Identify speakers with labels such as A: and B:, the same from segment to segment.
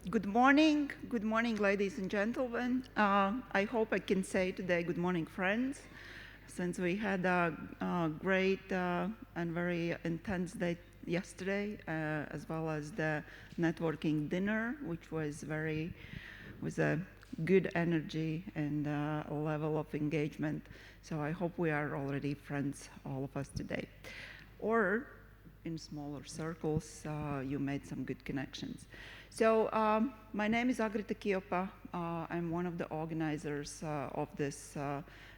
A: Good morning, ladies and gentlemen. I hope I can say today good morning, friends, since we had a great and very intense day yesterday, as well as the networking dinner, which was a good energy and a level of engagement. So I hope we are already friends, all of us today. Or in smaller circles, you made some good connections. So my name is Agrita Kiopa. I'm one of the organizers of this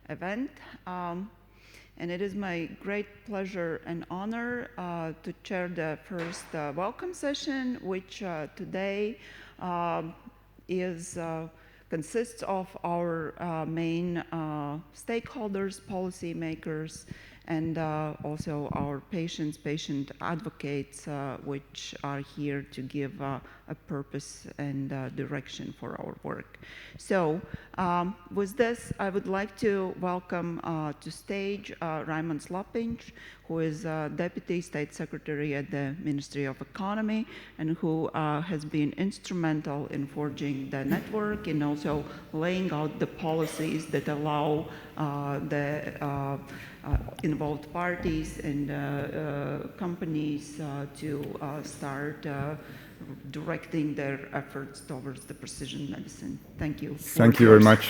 A: event. And it is my great pleasure and honor to chair the first welcome session, which today consists of our main stakeholders, policymakers, and also our patient advocates, which are here to give a purpose and direction for our work. So with this, I would like to welcome to stage Raimonds Lapins, who is Deputy State Secretary at the Ministry of Economy and who has been instrumental in forging the network and also laying out the policies that allow the involved parties and companies to start directing their efforts towards the precision medicine. Thank you.
B: Thank you very much.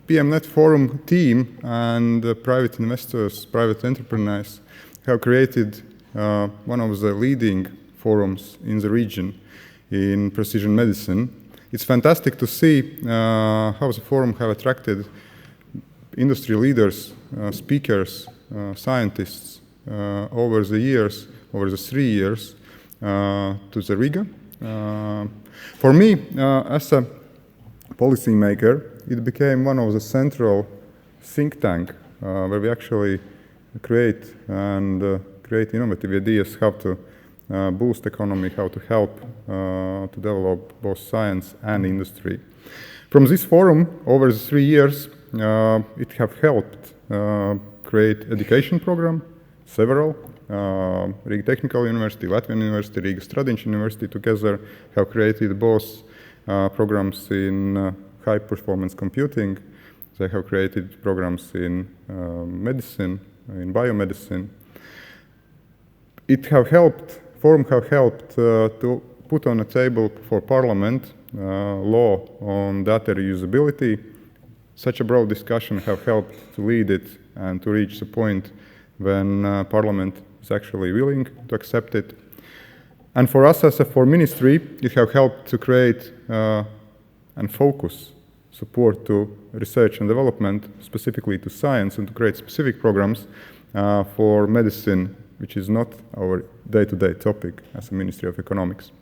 B: PMNET Forum team and private investors, private entrepreneurs have created one of the leading forums in the region in precision medicine. It's fantastic to see how the forum have attracted industry leaders, speakers, scientists over the years, over the 3 years to the Riga. For me, as a policymaker, it became one of the central think tank where we actually create innovative ideas how to boost economy, how to help to develop both science and industry. From this forum, over the 3 years, it have helped create education program, several. Riga Technical University, Latvian University, Riga Stradiņš University together have created both programs in high-performance computing. They have created programs in medicine, in biomedicine. Forum have helped to put on a table for Parliament law on data reusability. Such a broad discussion have helped to lead it and to reach the point when Parliament is actually willing to accept it. And for us as a foreign ministry, it have helped to create and focus support to research and development, specifically to science, and to create specific programs for medicine, which is not our day-to-day topic as a Ministry of Economics.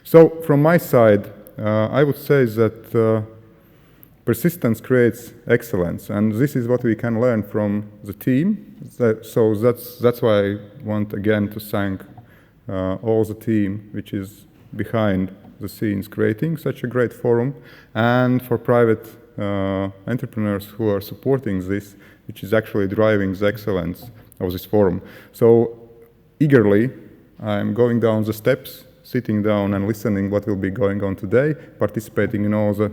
B: So from my side, I would say that persistence creates excellence, and this is what we can learn from the team. So that's why I want again to thank all the team which is behind the scenes creating such a great forum, and for private entrepreneurs who are supporting this, which is actually driving the excellence of this forum. So eagerly, I'm going down the steps, sitting down and listening what will be going on today, participating in all the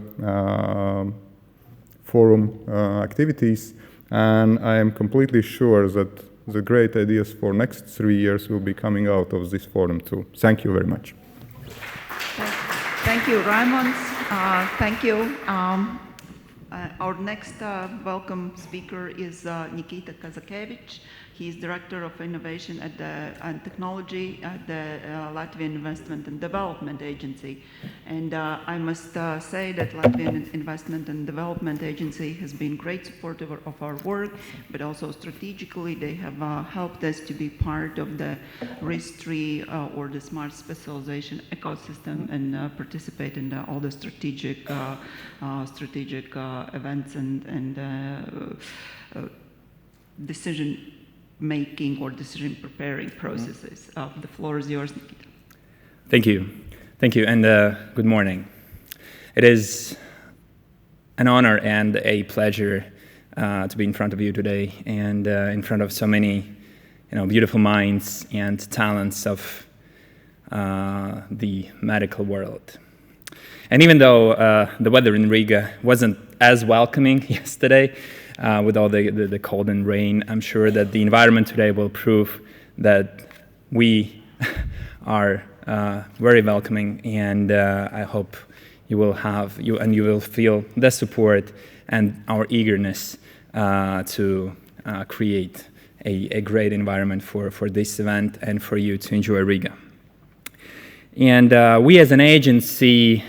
B: forum activities, and I am completely sure that the great ideas for next 3 years will be coming out of this forum too. Thank you very much.
A: Thank you, Raimonds. Thank you. Our next welcome speaker is Nikita Kazakevics. He is Director of Innovation and Technology at the Latvian Investment and Development Agency. And I must say that Latvian Investment and Development Agency has been great supporter of our work, but also strategically they have helped us to be part of the RIS3 or the Smart Specialization ecosystem and participate in all the strategic events and decision-making or decision-preparing processes. The floor is yours, Nikita.
C: Thank you, and good morning. It is an honor and a pleasure to be in front of you today and in front of so many, beautiful minds and talents of the medical world. And even though the weather in Riga wasn't as welcoming yesterday, with all the cold and rain, I'm sure that the environment today will prove that we are very welcoming, and I hope you will feel the support and our eagerness to create a great environment for this event and for you to enjoy Riga. And we as an agency,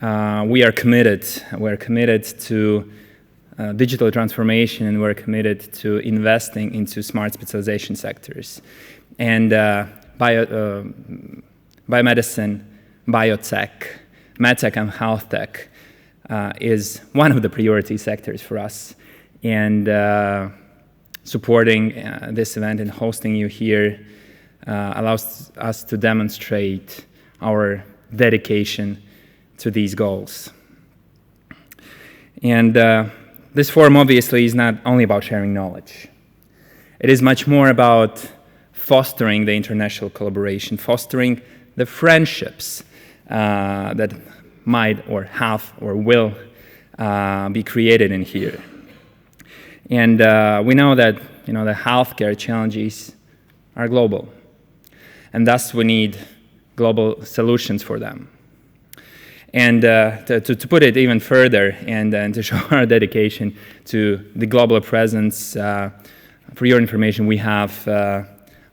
C: we are committed. We're committed to digital transformation, and we're committed to investing into smart specialization sectors. And biomedicine, biotech, medtech, and health tech is one of the priority sectors for us. And supporting this event and hosting you here allows us to demonstrate our dedication to these goals. And this forum obviously is not only about sharing knowledge. It is much more about fostering the international collaboration, fostering the friendships that might or have or will be created in here. And we know that the healthcare challenges are global, and thus we need global solutions for them. And to put it even further, and to show our dedication to the global presence, for your information, we have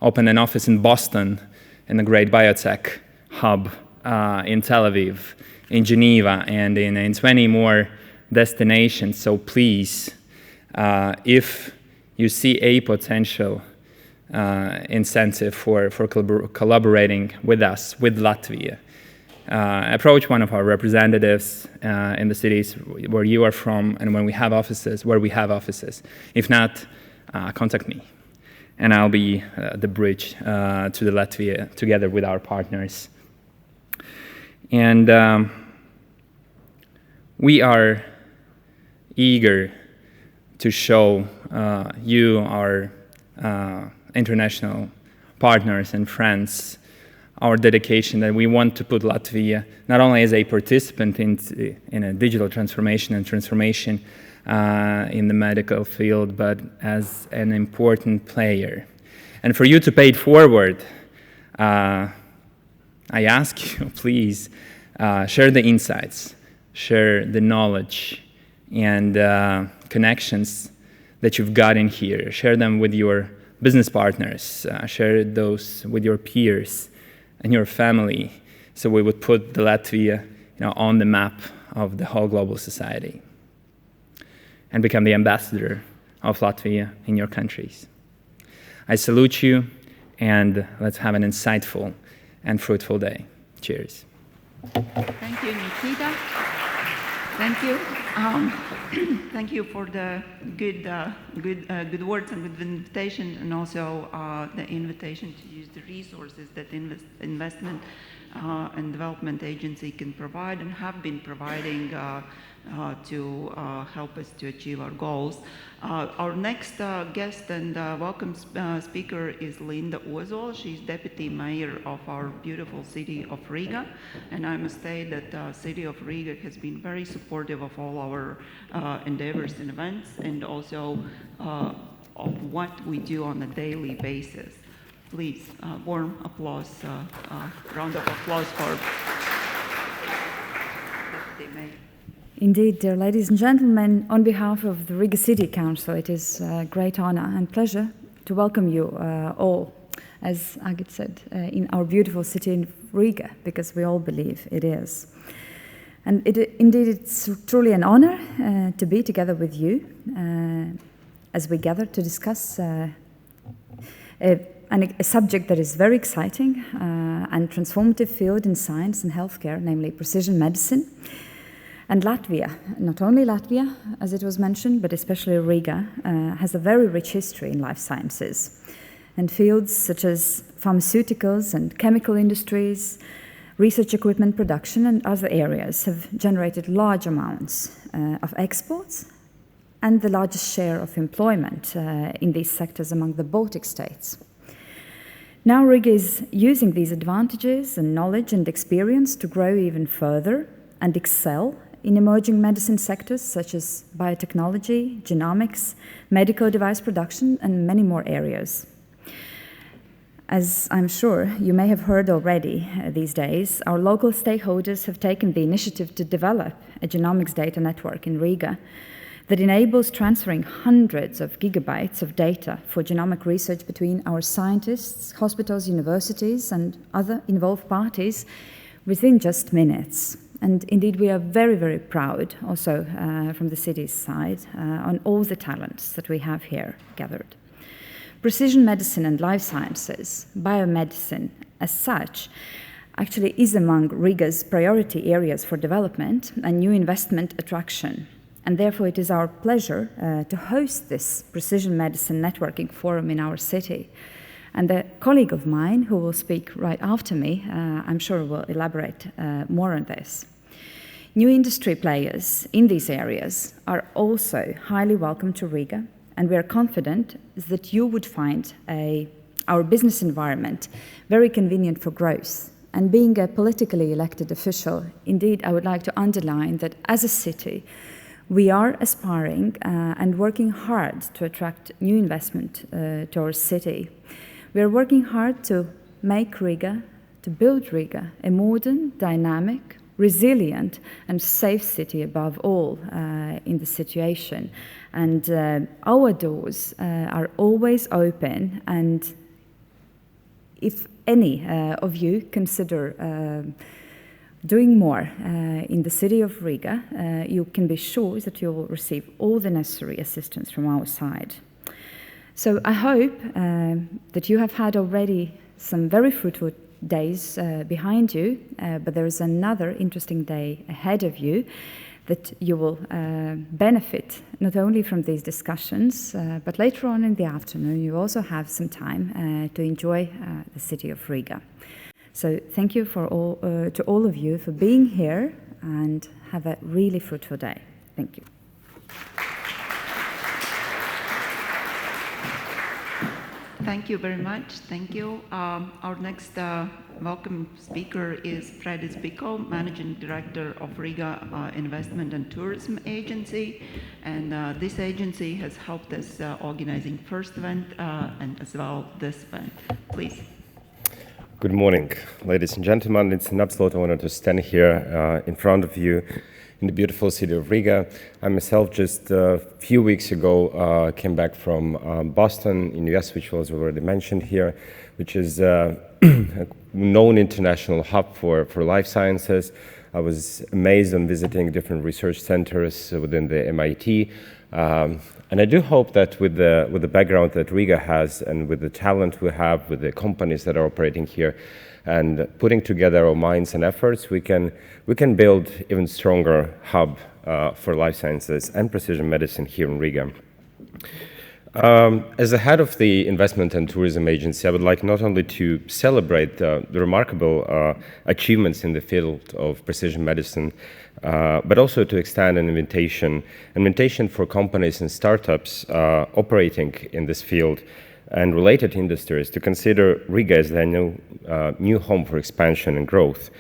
C: opened an office in Boston, in the great biotech hub, in Tel Aviv, in Geneva, and in 20 more destinations. So please, if you see a potential incentive for collaborating with us, with Latvia, approach one of our representatives in the cities where you are from and where we have offices. If not, contact me, and I'll be the bridge to the Latvia together with our partners. And we are eager to show you, our international partners and friends, our dedication that we want to put Latvia not only as a participant in a digital transformation and transformation in the medical field, but as an important player. And for you to pay it forward, I ask you, please, share the insights, share the knowledge and connections that you've got in here. Share them with your business partners, share those with your peers and your family, so we would put the Latvia on the map of the whole global society and become the ambassador of Latvia in your countries. I salute you, and let's have an insightful and fruitful day. Cheers.
A: Thank you, Nikita. Thank you. Thank you for the good words and good invitation, and also the invitation to use the resources that investment and development agency can provide and have been providing to help us to achieve our goals. Our next guest and welcome speaker is Linda Ozola. She's deputy mayor of our beautiful city of Riga, and I must say that the city of Riga has been very supportive of all our endeavors and events, and also of what we do on a daily basis. Please, warm applause, round of applause for deputy mayor.
D: Indeed, dear ladies and gentlemen, on behalf of the Riga City Council, it is a great honor and pleasure to welcome you all, as Agit said, in our beautiful city in Riga, because we all believe it is. And indeed, it's truly an honor to be together with you as we gather to discuss a subject that is very exciting and transformative field in science and healthcare, namely precision medicine. And Latvia, not only Latvia, as it was mentioned, but especially Riga, has a very rich history in life sciences. And fields such as pharmaceuticals and chemical industries, research equipment production, and other areas have generated large amounts of exports and the largest share of employment in these sectors among the Baltic states. Now Riga is using these advantages and knowledge and experience to grow even further and excel in emerging medicine sectors such as biotechnology, genomics, medical device production, and many more areas. As I'm sure you may have heard already these days, our local stakeholders have taken the initiative to develop a genomics data network in Riga that enables transferring hundreds of gigabytes of data for genomic research between our scientists, hospitals, universities, and other involved parties within just minutes. And indeed, we are very, very proud also from the city's side on all the talents that we have here gathered. Precision medicine and life sciences, biomedicine as such, actually is among Riga's priority areas for development and new investment attraction. And therefore, it is our pleasure to host this Precision Medicine Networking Forum in our city. And a colleague of mine, who will speak right after me, I'm sure will elaborate more on this. New industry players in these areas are also highly welcome to Riga, and we are confident that you would find our business environment very convenient for growth. And being a politically elected official, indeed, I would like to underline that as a city, we are aspiring and working hard to attract new investment to our city. We are working hard to make Riga, to build Riga, a modern, dynamic, resilient and safe city above all in the situation. And our doors are always open, and if any of you consider doing more in the city of Riga, you can be sure that you will receive all the necessary assistance from our side. So I hope that you have had already some very fruitful days behind you, but there is another interesting day ahead of you that you will benefit not only from these discussions, but later on in the afternoon you also have some time to enjoy the city of Riga. So thank you to all of you for being here, and have a really fruitful day. Thank you.
A: Thank you very much. Thank you. Our next welcome speaker is Fredis Bikovs, Managing Director of Riga Investment and Tourism Agency. And this agency has helped us organizing first event and as well this event. Please.
E: Good morning, ladies and gentlemen. It's an absolute honor to stand here in front of you in the beautiful city of Riga. I myself just a few weeks ago came back from Boston in the US, which was already mentioned here, which is a known international hub for life sciences. I was amazed on visiting different research centers within the MIT. And I do hope that with the background that Riga has and with the talent we have with the companies that are operating here and putting together our minds and efforts, we can build even stronger hub for life sciences and precision medicine here in Riga. As the head of the Investment and Tourism Agency, I would like not only to celebrate the remarkable achievements in the field of precision medicine, but also to extend an invitation for companies and startups operating in this field and related industries to consider Riga as their new home for expansion and growth.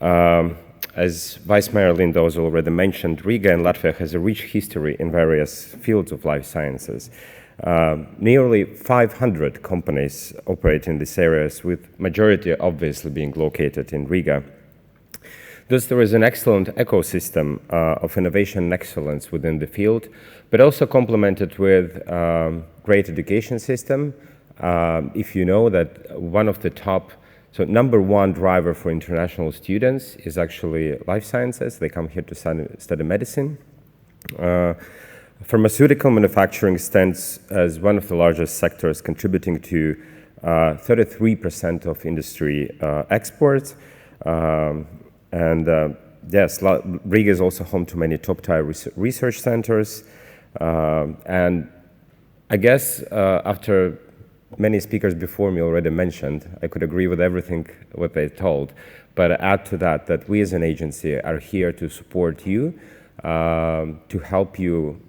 E: As Vice Mayor Linda Ozola already mentioned, Riga in Latvia has a rich history in various fields of life sciences. Nearly 500 companies operate in these areas, with majority obviously being located in Riga. Thus, there is an excellent ecosystem of innovation and excellence within the field, but also complemented with great education system. If you know that one of the top, so number one driver for international students is actually life sciences. They come here to study medicine. Pharmaceutical manufacturing stands as one of the largest sectors, contributing to 33% of industry exports. Yes, Riga is also home to many top-tier research centers. And I guess after many speakers before me already mentioned, I could agree with everything what they told, but add to that we as an agency are here to support you, to help you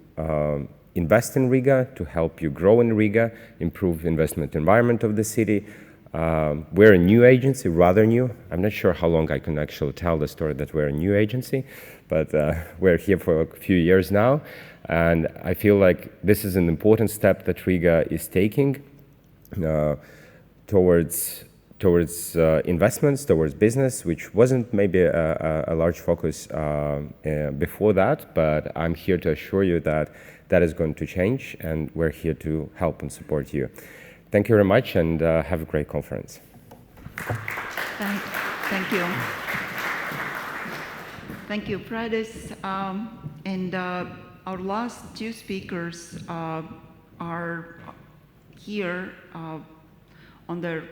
E: invest in Riga, to help you grow in Riga, improve investment environment of the city, We're a new agency, rather new. I'm not sure how long I can actually tell the story that we're a new agency, but we're here for a few years now. And I feel like this is an important step that Riga is taking towards investments, towards business, which wasn't maybe a large focus before that, but I'm here to assure you that that is going to change, and we're here to help and support you. Thank you very much, and have a great conference.
A: Thank you. Thank you, Fredis. And our last two speakers are here on their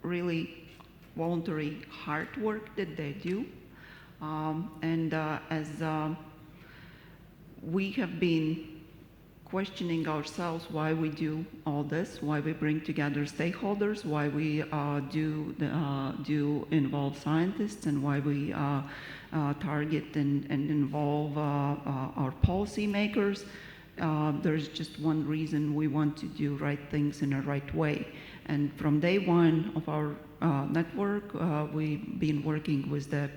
A: really voluntary hard work that they do. As we have been questioning ourselves why we do all this, why we bring together stakeholders, why we do involve scientists, and why we target and involve our policymakers. There's just one reason: we want to do right things in a right way. And from day one of our network, we've been working with the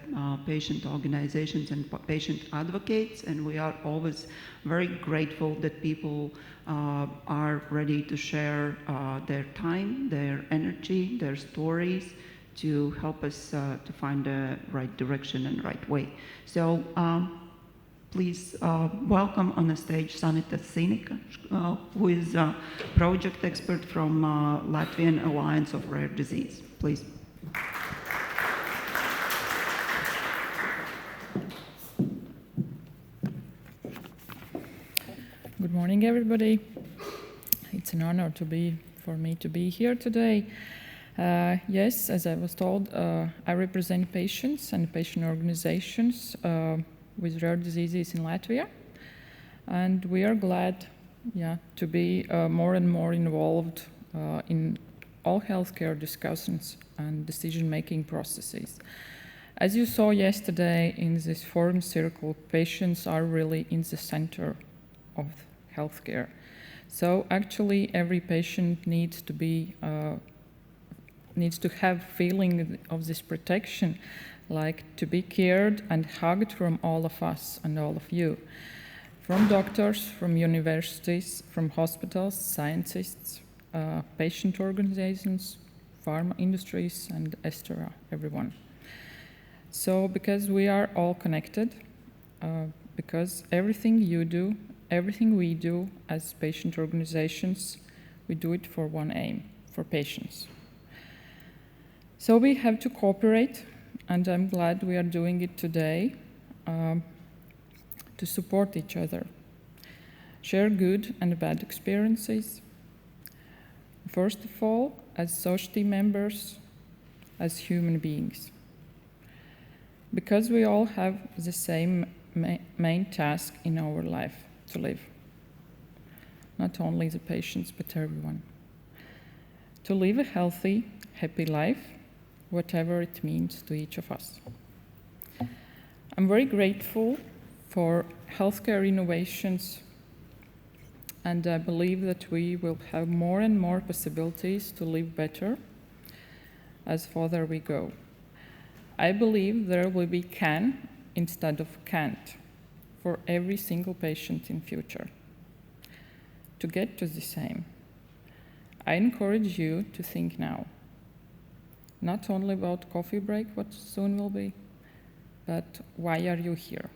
A: patient organizations and patient advocates, and we are always very grateful that people are ready to share their time, their energy, their stories to help us to find the right direction and right way. So please welcome on the stage Sanita Sinica, who is a project expert from Latvian Alliance of Rare Disease. Please.
F: Good morning, everybody. It's an honor for me to be here today. Yes, as I was told, I represent patients and patient organizations with rare diseases in Latvia, and we are glad, to be more and more involved in all healthcare discussions and decision-making processes. As you saw yesterday in this forum circle, patients are really in the center of healthcare. So actually, every patient needs to have feeling of this protection, like to be cared and hugged from all of us and all of you, from doctors, from universities, from hospitals, scientists, patient organizations, pharma industries, and etc., everyone. So because we are all connected, because everything you do, everything we do as patient organizations, we do it for one aim, for patients. So we have to cooperate, and I'm glad we are doing it today, to support each other, share good and bad experiences. First of all, as society members, as human beings. Because we all have the same main task in our life, to live. Not only the patients, but everyone. To live a healthy, happy life, whatever it means to each of us. I'm very grateful for healthcare innovations, and I believe that we will have more and more possibilities to live better as further we go. I believe there will be can instead of can't for every single patient in future. To get to the same, I encourage you to think now. Not only about coffee break, what soon will be, but why are you here?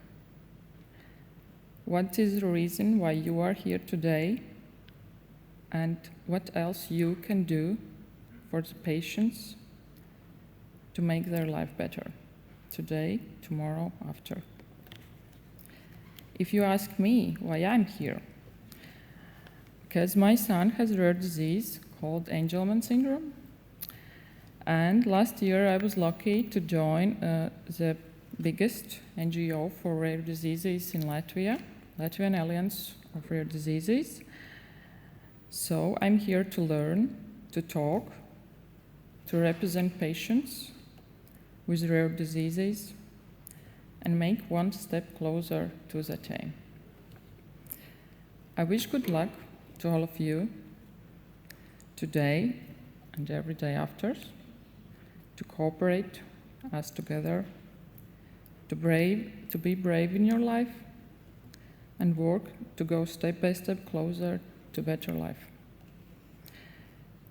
F: What is the reason why you are here today, and what else you can do for the patients to make their life better, today, tomorrow, after. If you ask me why I'm here, because my son has a rare disease called Angelman syndrome, and last year I was lucky to join the biggest NGO for rare diseases in Latvia, Latvian Alliance of Rare Diseases. So I'm here to learn, to talk, to represent patients with rare diseases and make one step closer to that aim. I wish good luck to all of you today and every day after, to cooperate us together, to be brave in your life, and work to go step by step closer to better life.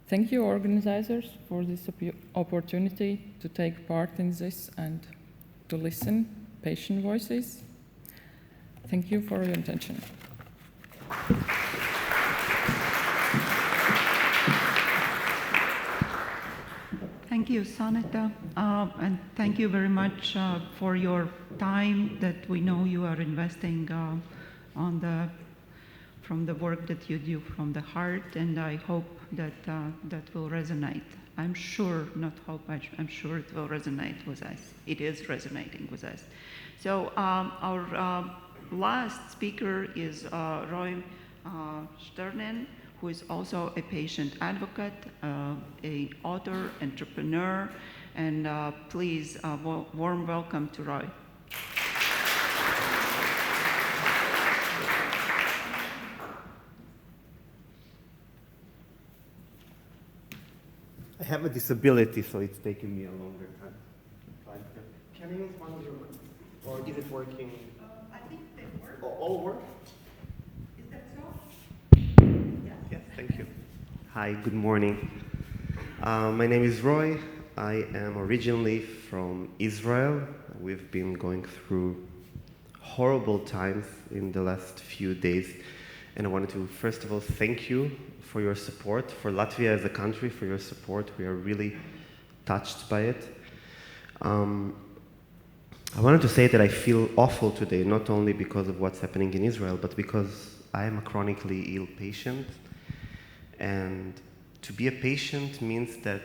F: Thank you, organizers, for this opportunity to take part in this and to listen patient voices. Thank you for your attention.
A: Thank you, Sanita, and thank you very much for your time that we know you are investing from the work that you do from the heart, and I hope that that will resonate. I'm sure, not hope, I'm sure it will resonate with us. It is resonating with us. So our last speaker is Roi Shternin, who is also a patient advocate, an author, entrepreneur, and please, warm welcome to Roi.
G: I have a disability, so it's taking me a longer time. Can I use one of your, or is it working?
A: I think they work.
G: All work?
A: Is that so?
G: Yes, thank you. Hi, good morning. My name is Roi. I am originally from Israel. We've been going through horrible times in the last few days. And I wanted to, first of all, thank you for your support, for Latvia as a country, for your support. We are really touched by it. I wanted to say that I feel awful today, not only because of what's happening in Israel, but because I am a chronically ill patient. And to be a patient means that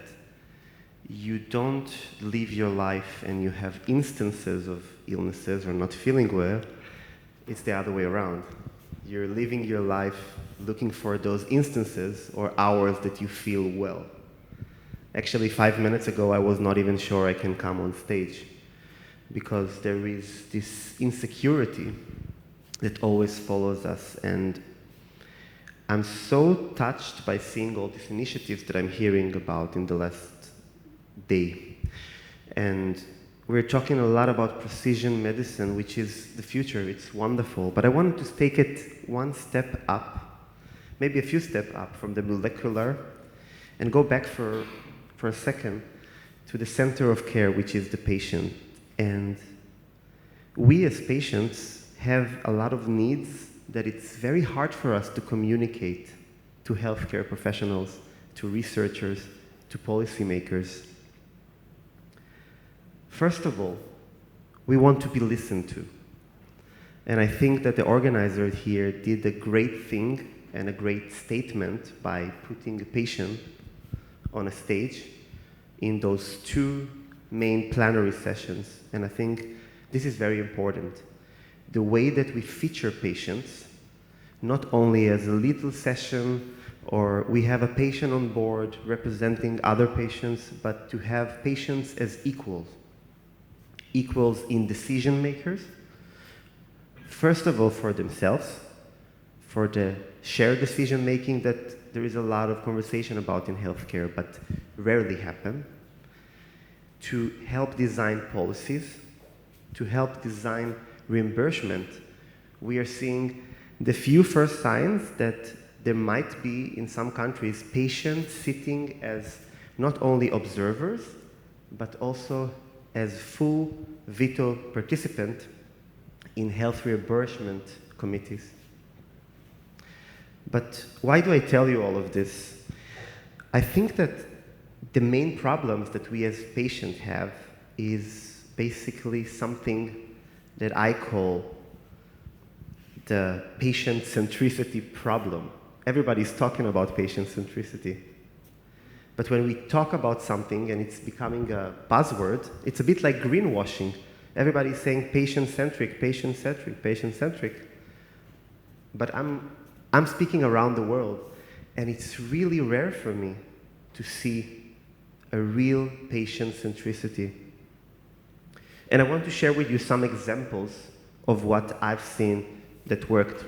G: you don't live your life and you have instances of illnesses or not feeling well. It's the other way around. You're living your life looking for those instances or hours that you feel well. Actually, 5 minutes ago, I was not even sure I can come on stage because there is this insecurity that always follows us. And I'm so touched by seeing all these initiatives that I'm hearing about in the last day. And we're talking a lot about precision medicine, which is the future. It's wonderful. But I wanted to take it one step up, maybe a few steps up from the molecular, and go back for a second to the center of care, which is the patient. And we as patients have a lot of needs that it's very hard for us to communicate to healthcare professionals, to researchers, to policymakers. First of all, we want to be listened to. And I think that the organizer here did a great thing and a great statement by putting a patient on a stage in those two main plenary sessions. And I think this is very important. The way that we feature patients, not only as a little session or we have a patient on board representing other patients, but to have patients as equals. Equals in decision makers, first of all for themselves, for the shared decision making that there is a lot of conversation about in healthcare but rarely happen, to help design policies, to help design reimbursement. We are seeing the few first signs that there might be in some countries patients sitting as not only observers but also as full veto participant in health reimbursement committees. But why do I tell you all of this? I think that the main problems that we as patients have is basically something that I call the patient centricity problem. Everybody's talking about patient centricity. But when we talk about something and it's becoming a buzzword, it's a bit like greenwashing. Everybody's saying patient-centric, patient-centric, patient-centric. But I'm speaking around the world, and it's really rare for me to see a real patient centricity. And I want to share with you some examples of what I've seen that worked.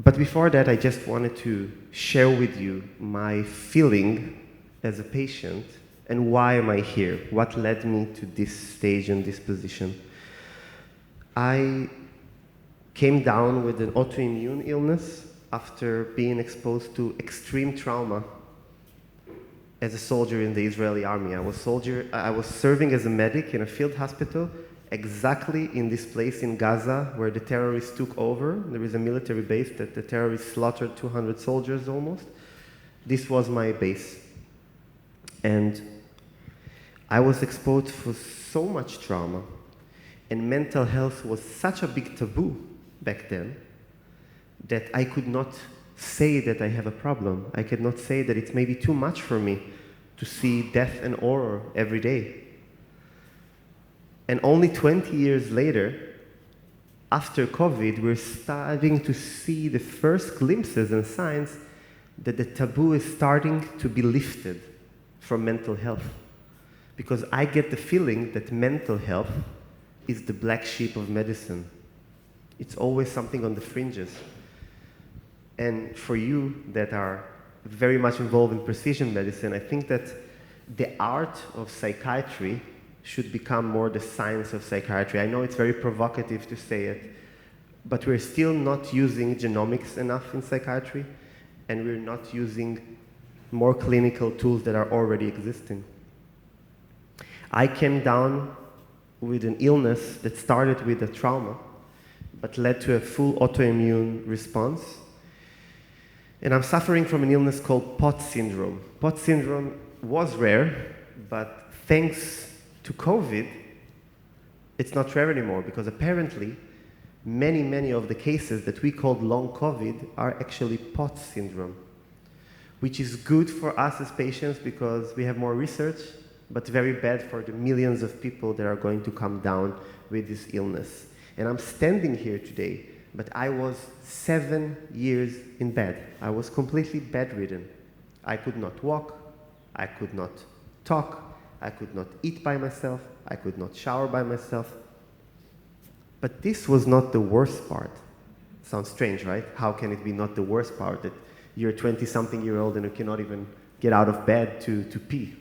G: But before that, I just wanted to share with you my feeling as a patient and why am I here? What led me to this stage and this position? I came down with an autoimmune illness after being exposed to extreme trauma as a soldier in the Israeli army. I was serving as a medic in a field hospital exactly in this place in Gaza where the terrorists took over. There is a military base that the terrorists slaughtered 200 soldiers almost. This was my base. And I was exposed for so much trauma, and mental health was such a big taboo back then that I could not say that I have a problem. I could not say that it's maybe too much for me to see death and horror every day. And only 20 years later, after COVID, we're starting to see the first glimpses and signs that the taboo is starting to be lifted from mental health. Because I get the feeling that mental health is the black sheep of medicine. It's always something on the fringes. And for you that are very much involved in precision medicine, I think that the art of psychiatry should become more the science of psychiatry. I know it's very provocative to say it, but we're still not using genomics enough in psychiatry, and we're not using more clinical tools that are already existing. I came down with an illness that started with a trauma, but led to a full autoimmune response. And I'm suffering from an illness called POTS syndrome. POTS syndrome was rare, but thanks to COVID, it's not rare anymore, because apparently many of the cases that we called long COVID are actually POTS syndrome, which is good for us as patients because we have more research, but very bad for the millions of people that are going to come down with this illness. And I'm standing here today, but I was 7 years in bed. I was completely bedridden. I could not walk, I could not talk, I could not eat by myself, I could not shower by myself. But this was not the worst part. Sounds strange, right? How can it be not the worst part that you're a 20-something-year-old and you cannot even get out of bed to pee?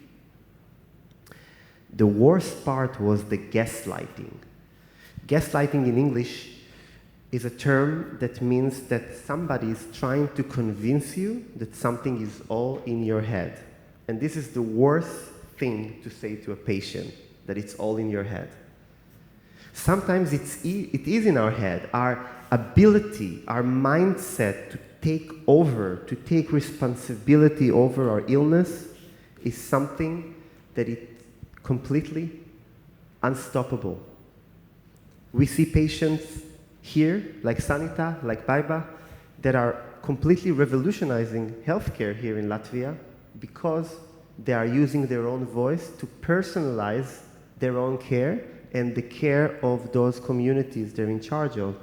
G: The worst part was the gaslighting. Gaslighting in English is a term that means that somebody is trying to convince you that something is all in your head. And this is the worst thing to say to a patient, that it's all in your head. Sometimes it is in our head. Our ability, our mindset to take over, to take responsibility over our illness is something that is completely unstoppable. We see patients here, like Sanita, like Baiba, that are completely revolutionizing healthcare here in Latvia because they are using their own voice to personalize their own care and the care of those communities they're in charge of.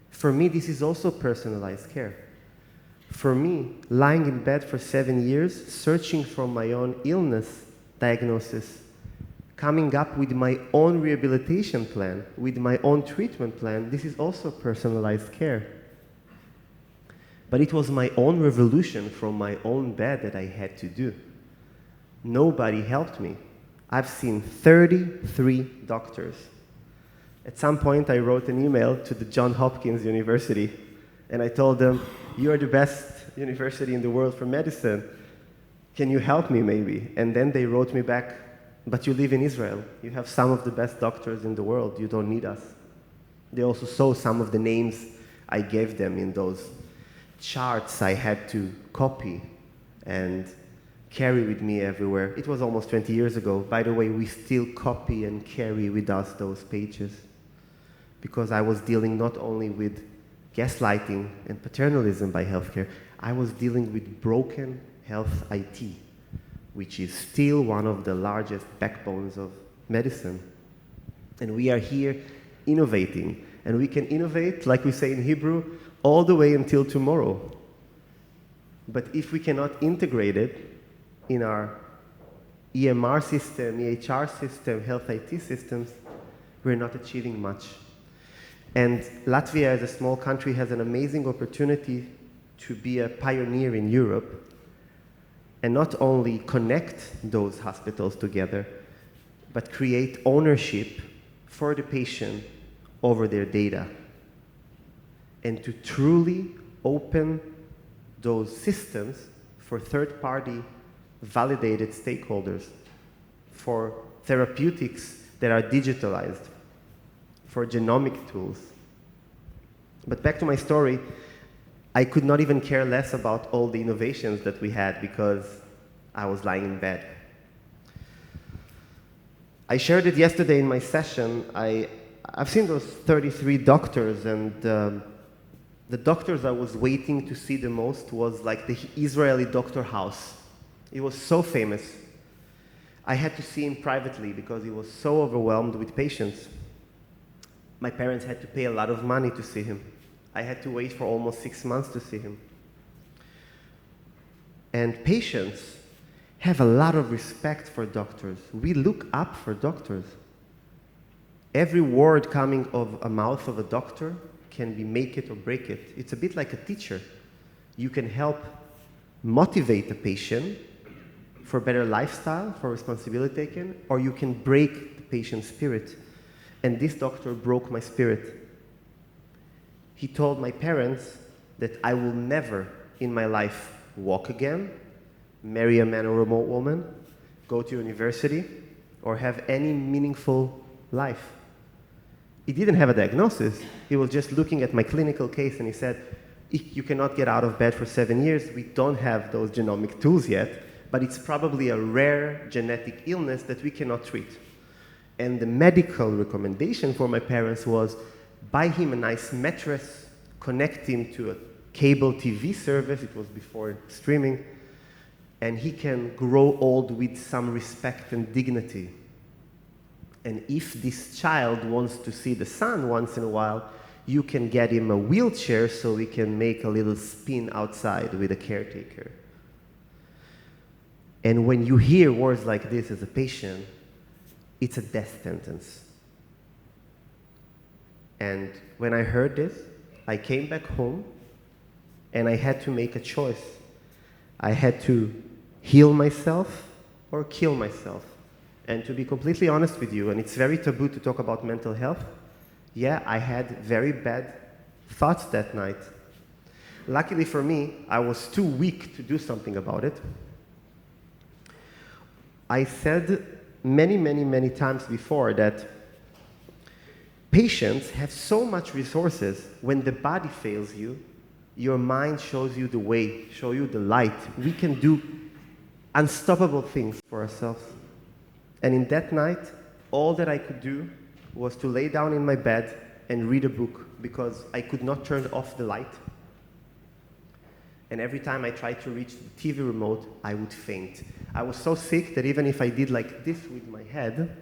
G: For me, this is also personalized care. For me, lying in bed for 7 years, searching for my own illness diagnosis, coming up with my own rehabilitation plan, with my own treatment plan, this is also personalized care. But it was my own revolution from my own bed that I had to do. Nobody helped me. I've seen 33 doctors. At some point, I wrote an email to the Johns Hopkins University, and I told them, "You're the best university in the world for medicine. Can you help me maybe?" And then they wrote me back, "But you live in Israel. You have some of the best doctors in the world. You don't need us." They also saw some of the names I gave them in those charts I had to copy and carry with me everywhere. It was almost 20 years ago. By the way, we still copy and carry with us those pages because I was dealing not only with gaslighting and paternalism by healthcare, I was dealing with broken health IT, which is still one of the largest backbones of medicine. And we are here innovating. And we can innovate, like we say in Hebrew, all the way until tomorrow. But if we cannot integrate it in our EMR system, EHR system, health IT systems, we're not achieving much. And Latvia, as a small country, has an amazing opportunity to be a pioneer in Europe and not only connect those hospitals together, but create ownership for the patient over their data, and to truly open those systems for third-party validated stakeholders, for therapeutics that are digitalized, for genomic tools. But back to my story, I could not even care less about all the innovations that we had because I was lying in bed. I shared it yesterday in my session. I've seen those 33 doctors, and the doctors I was waiting to see the most was like the Israeli doctor house. It was so famous. I had to see him privately because he was so overwhelmed with patients. My parents had to pay a lot of money to see him. I had to wait for almost 6 months to see him. And patients have a lot of respect for doctors. We look up for doctors. Every word coming of a mouth of a doctor can be make it or break it. It's a bit like a teacher. You can help motivate the patient for better lifestyle, for responsibility taken, or you can break the patient's spirit. And this doctor broke my spirit. He told my parents that I will never in my life walk again, marry a man or a woman, go to university, or have any meaningful life. He didn't have a diagnosis. He was just looking at my clinical case, and he said, you cannot get out of bed for 7 years. We don't have those genomic tools yet, but it's probably a rare genetic illness that we cannot treat. And the medical recommendation for my parents was buy him a nice mattress, connect him to a cable TV service, it was before streaming, and he can grow old with some respect and dignity. And if this child wants to see the sun once in a while, you can get him a wheelchair so he can make a little spin outside with a caretaker. And when you hear words like this as a patient, it's a death sentence. And when I heard this, I came back home and I had to make a choice. I had to heal myself or kill myself. And to be completely honest with you, and it's very taboo to talk about mental health, yeah, I had very bad thoughts that night. Luckily for me, I was too weak to do something about it. I said many times before that patients have so much resources. When the body fails you, your mind shows you the way, show you the light. We can do unstoppable things for ourselves. And in that night, all that I could do was to lay down in my bed and read a book because I could not turn off the light. And every time I tried to reach the TV remote, I would faint. I was so sick that even if I did like this with my head,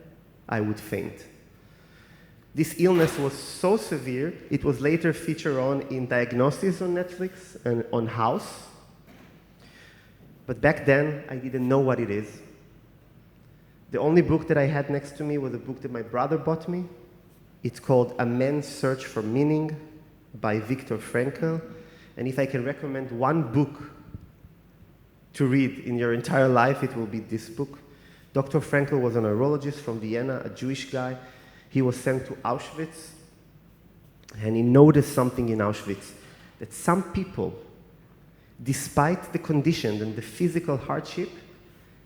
G: I would faint. This illness was so severe, it was later featured on in Diagnosis on Netflix and on House. But back then, I didn't know what it is. The only book that I had next to me was a book that my brother bought me. It's called A Man's Search for Meaning by Viktor Frankl. And if I can recommend one book to read in your entire life, it will be this book. Dr. Frankl was a neurologist from Vienna, a Jewish guy. He was sent to Auschwitz, and he noticed something in Auschwitz, that some people, despite the conditions and the physical hardship,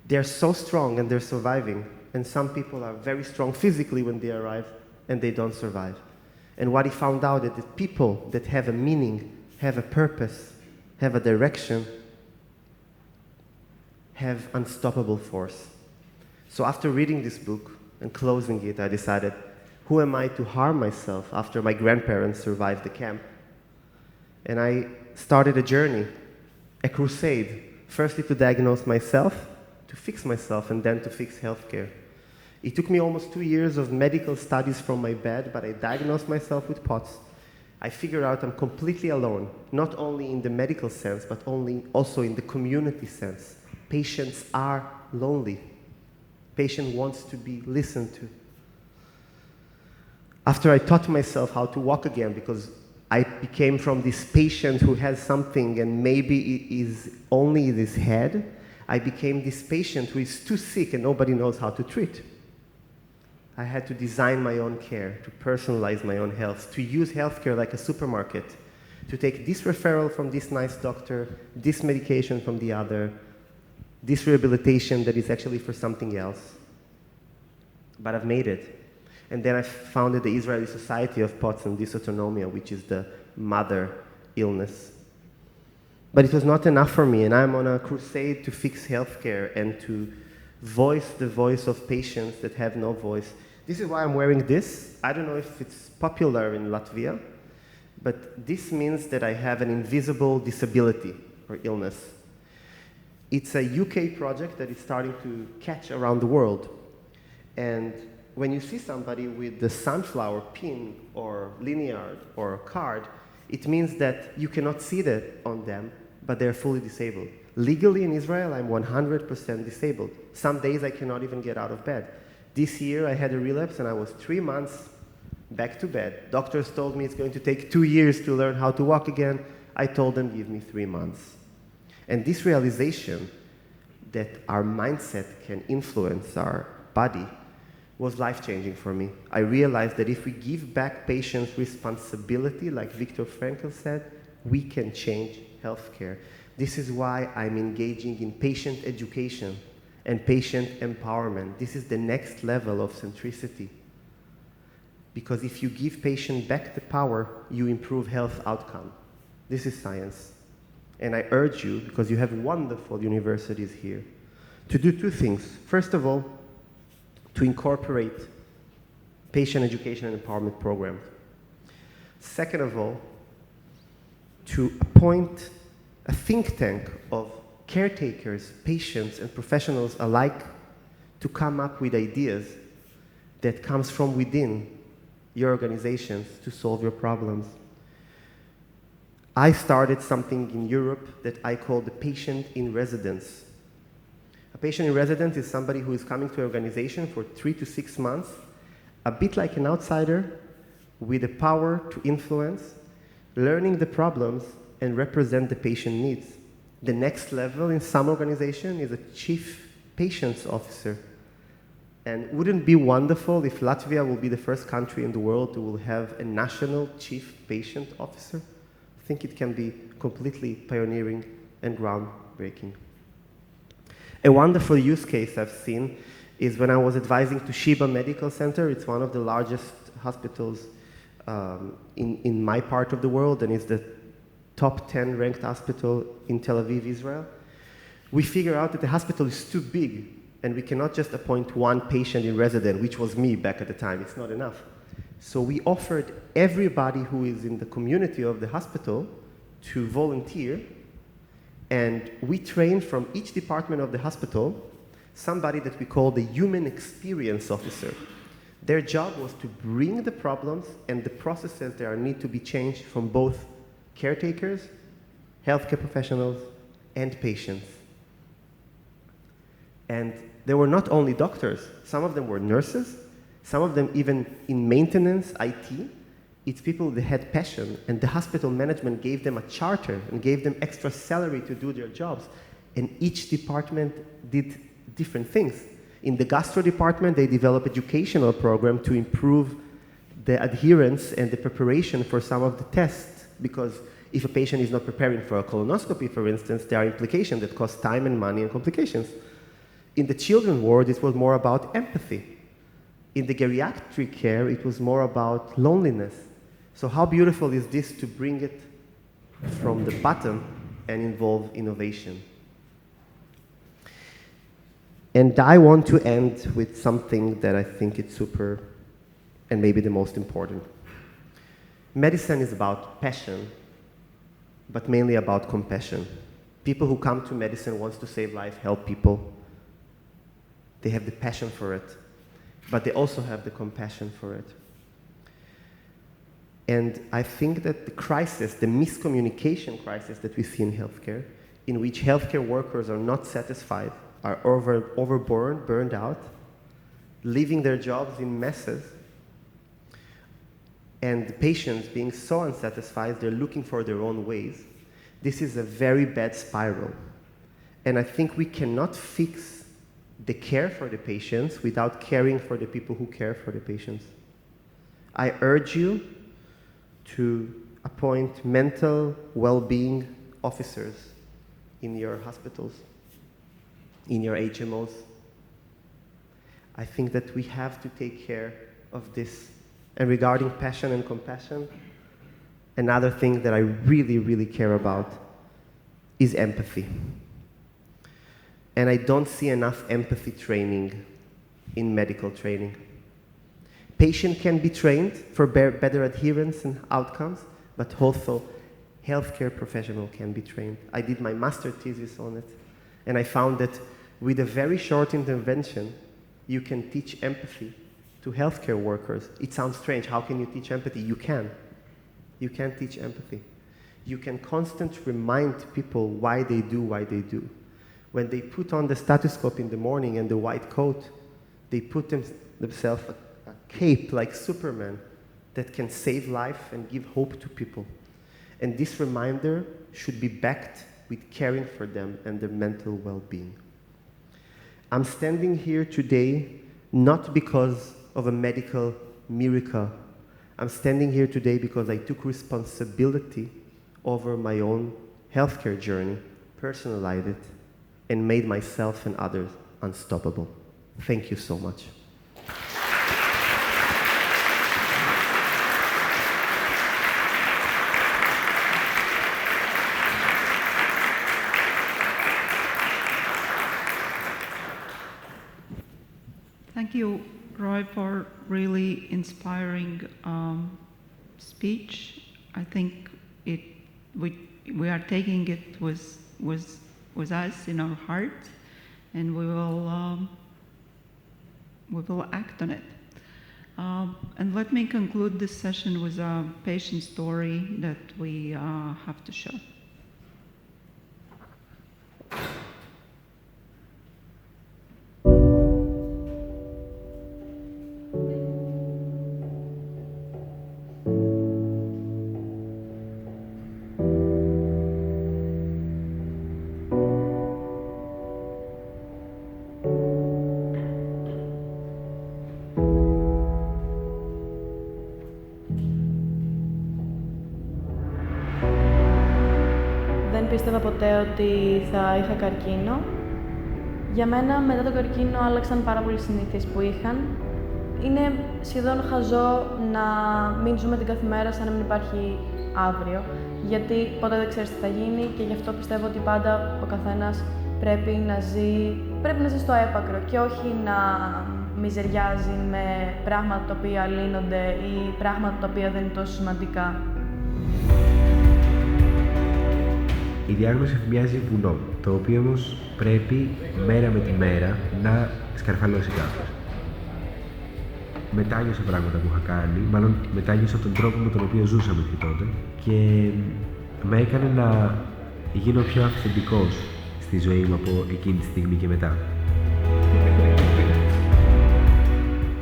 G: they're so strong and they're surviving. And some people are very strong physically when they arrive, and they don't survive. And what he found out is that people that have a meaning, have a purpose, have a direction, have unstoppable force. So after reading this book and closing it, I decided, who am I to harm myself after my grandparents survived the camp? And I started a journey, a crusade, firstly to diagnose myself, to fix myself, and then to fix healthcare. It took me almost 2 years of medical studies from my bed, but I diagnosed myself with POTS. I figured out I'm completely alone, not only in the medical sense, but also in the community sense. Patients are lonely. Patient wants to be listened to. After I taught myself how to walk again, because I became from this patient who has something and maybe it is only this head, I became this patient who is too sick and nobody knows how to treat. I had to design my own care, to personalize my own health, to use healthcare like a supermarket, to take this referral from this nice doctor, this medication from the other, this rehabilitation that is actually for something else. But I've made it. And then I founded the Israeli Society of POTS and Dysautonomia, which is the mother illness. But it was not enough for me, and I'm on a crusade to fix healthcare and to voice the voice of patients that have no voice. This is why I'm wearing this. I don't know if it's popular in Latvia, but this means that I have an invisible disability or illness. It's a UK project that is starting to catch around the world. And when you see somebody with the sunflower pin or lanyard or card, it means that you cannot see that on them, but they're fully disabled. Legally in Israel, I'm 100% disabled. Some days I cannot even get out of bed. This year I had a relapse and I was 3 months back to bed. Doctors told me it's going to take 2 years to learn how to walk again. I told them, give me 3 months. And this realization that our mindset can influence our body was life-changing for me. I realized that if we give back patients responsibility, like Viktor Frankl said, we can change healthcare. This is why I'm engaging in patient education and patient empowerment. This is the next level of centricity. Because if you give patient back the power, you improve health outcome. This is science. And I urge you, because you have wonderful universities here, to do 2 things. First of all, to incorporate patient education and empowerment programs. Second of all, to appoint a think tank of caretakers, patients, and professionals alike to come up with ideas that comes from within your organizations to solve your problems. I started something in Europe that I call the patient in residence. A patient in residence is somebody who is coming to an organization for 3 to 6 months, a bit like an outsider, with the power to influence, learning the problems, and represent the patient needs. The next level in some organization is a chief patients officer. And wouldn't it be wonderful if Latvia will be the first country in the world who will have a national chief patient officer? I think it can be completely pioneering and groundbreaking. A wonderful use case I've seen is when I was advising to Sheba Medical Center. It's one of the largest hospitals in my part of the world, and it's the top 10 ranked hospital in Tel Aviv, Israel. We figure out that the hospital is too big, and we cannot just appoint 1 patient in residence, which was me back at the time. It's not enough. So we offered everybody who is in the community of the hospital to volunteer, and we trained from each department of the hospital somebody that we call the human experience officer. Their job was to bring the problems and the processes that need to be changed from both caretakers, healthcare professionals, and patients. And they were not only doctors, some of them were nurses, some of them even in maintenance, IT. It's people that had passion, and the hospital management gave them a charter and gave them extra salary to do their jobs. And each department did different things. In the gastro department, they developed an educational program to improve the adherence and the preparation for some of the tests, because if a patient is not preparing for a colonoscopy, for instance, there are implications that cost time and money and complications. In the children's ward, it was more about empathy. In the geriatric care, it was more about loneliness. So how beautiful is this to bring it from the bottom and involve innovation? And I want to end with something that I think is super and maybe the most important. Medicine is about passion, but mainly about compassion. People who come to medicine want to save life, help people. They have the passion for it, but they also have the compassion for it. And I think that the crisis, the miscommunication crisis that we see in healthcare, in which healthcare workers are not satisfied, are burned out, leaving their jobs in messes, and the patients being so unsatisfied, they're looking for their own ways, this is a very bad spiral. And I think we cannot fix the care for the patients without caring for the people who care for the patients. I urge you to appoint mental well-being officers in your hospitals, in your HMOs. I think that we have to take care of this. And regarding passion and compassion, another thing that I really, really care about is empathy. And I don't see enough empathy training in medical training. Patient can be trained for better adherence and outcomes, but also healthcare professional can be trained. I did my master thesis on it, and I found that with a very short intervention, you can teach empathy to healthcare workers. It sounds strange. How can you teach empathy? You can. You can teach empathy. You can constantly remind people why they do what they do. When they put on the stethoscope in the morning and the white coat, they put themselves a cape like Superman that can save life and give hope to people. And this reminder should be backed with caring for them and their mental well-being. I'm standing here today not because of a medical miracle. I'm standing here today because I took responsibility over my own healthcare journey, personalized it, and made myself and others unstoppable. Thank you so much.
A: Thank you, Roi, for really inspiring speech. I think we are taking it with us in our heart, and we will act on it. And let me conclude this session with a patient story that we have to show.
H: Δεν πίστευα ποτέ ότι θα είχα καρκίνο. Για μένα, μετά το καρκίνο, άλλαξαν πάρα πολλές συνήθειες που είχαν. Είναι σχεδόν χαζό να μην ζούμε την κάθε μέρα σαν να μην υπάρχει αύριο, γιατί ποτέ δεν ξέρεις τι θα γίνει και γι' αυτό πιστεύω ότι πάντα ο καθένας πρέπει να ζει στο έπακρο και όχι να μιζεριάζει με πράγματα τα οποία λύνονται ή πράγματα τα οποία δεν είναι τόσο σημαντικά.
I: Η διάγνωση μοιάζει βουνό, το οποίο όμως πρέπει μέρα με τη μέρα να σκαρφαλώσει κάποιος. Μετάνιωσα πράγματα που είχα κάνει, μάλλον μετάνιωσα τον τρόπο με τον οποίο ζούσα μέχρι τότε και με έκανε να γίνω πιο αυθεντικός στη ζωή μου από εκείνη τη στιγμή και μετά.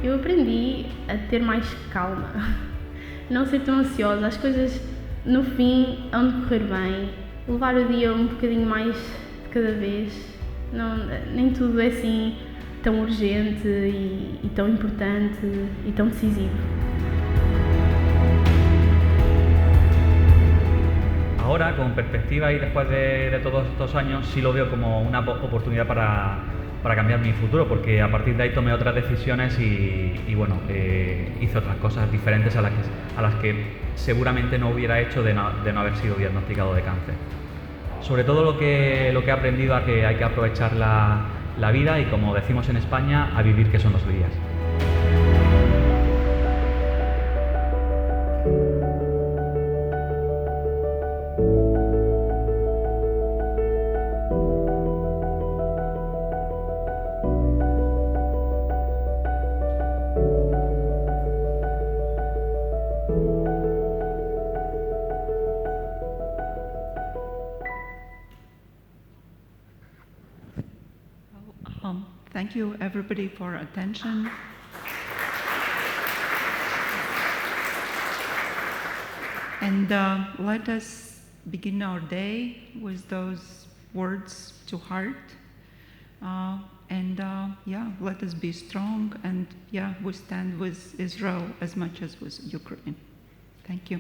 J: Eu aprendi a ter mais calma, não ser tão ansiosa, as coisas no fim hão de correr bem, levar o dia um bocadinho mais de cada vez, nem tudo é assim tão urgente e tão importante e tão decisivo.
K: Ahora, con perspectiva y después de todos estos años, sí lo veo como una oportunidad para cambiar mi futuro, porque a partir de ahí tomé otras decisiones y bueno, hice otras cosas diferentes a las que seguramente no hubiera hecho de no haber sido diagnosticado de cáncer. Sobre todo lo que he aprendido a que hay que aprovechar la vida y, como decimos en España, a vivir que son los días.
A: Thank you, everybody, for attention. And let us begin our day with those words to heart. Let us be strong and we stand with Israel as much as with Ukraine. Thank you.